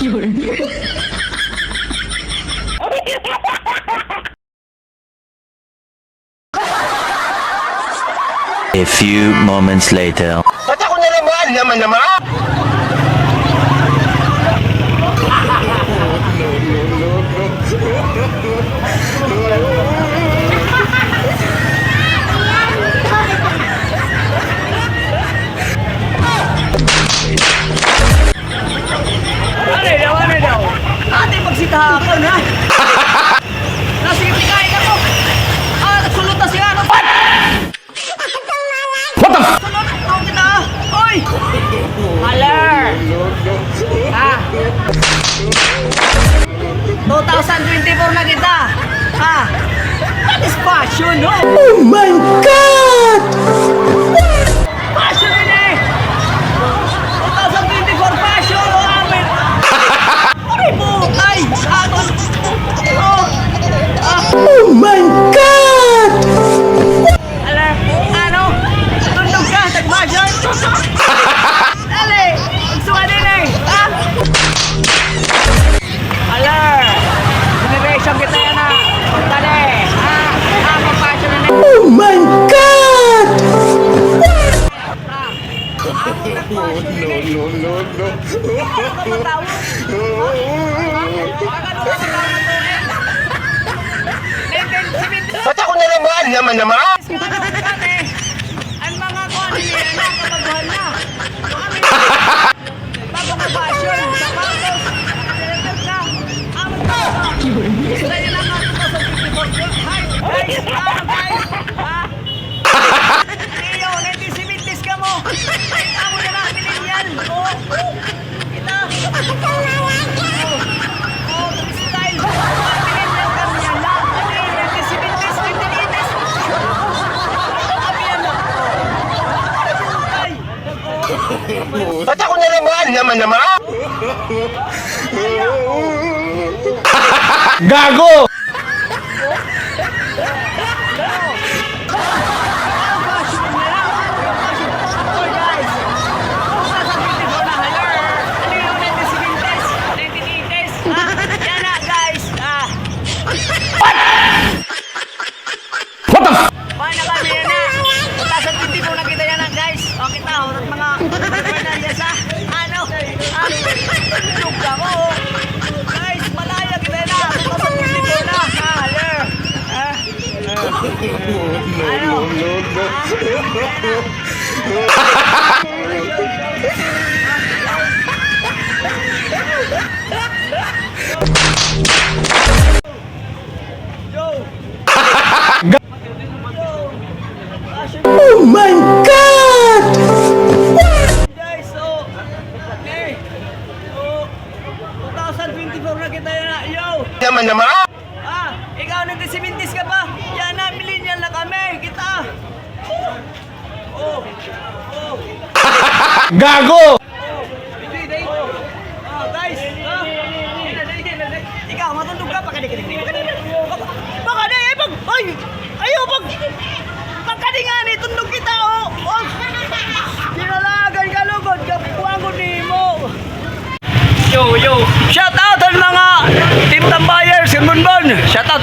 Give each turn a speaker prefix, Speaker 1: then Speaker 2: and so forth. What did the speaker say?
Speaker 1: A few moments later.
Speaker 2: Ba't ako na naman?
Speaker 3: Ano daw? Ate, magsitahakon, ha? Nasipikain ako. Nagsulot na siya. What the f***? Sulot, tawag kita. Oy! Haller! Ha? 2024 na kita. Ha? That is fashion, no?
Speaker 2: Oh my God!
Speaker 3: Fashion yun eh! 2024 fashion, o amin! Ay, bukay! Aton!
Speaker 2: Oh my God!
Speaker 3: Ano? Tundog ka, tag-fashion? Dali! Magsuka din eh! Ha? Alar! Generation kita yan ha! Dali! Ha? Mag-fashion na
Speaker 2: Oh my God! Ba't ako na naman?
Speaker 3: Ang mga kuwan niya na kabaguhan na. Bago ka fashion, sa pangos, na. Amot ka. Gusto nyo lang ako sa 54. Hi, guys! Guys! Ha? Leo, 1970s ka mo. Amo na lang, millennial. Kita. Style. Millennial kami yan lang. 1970s, 1980s. Kami yan lang.
Speaker 2: Ba't ako na naman? Gago! Oh my God!
Speaker 3: Guys, okay. 2024 na kita yan na. Yo!
Speaker 2: Naman?
Speaker 3: Ikaw nagkasimintis ka pa? Yan na, millennial na kami. Kita!
Speaker 2: Gago!
Speaker 3: Guys! Ikaw, matundog ka. Pakadikinig. Pakadikinig! Ay! Ayaw! Pagkadingan eh! Tundog kita, oh! Kinalagan ka lugod. Kapuan ko ni mo. Yo! Shout out ang mga Team Tambayers, Simbunbon! Shout out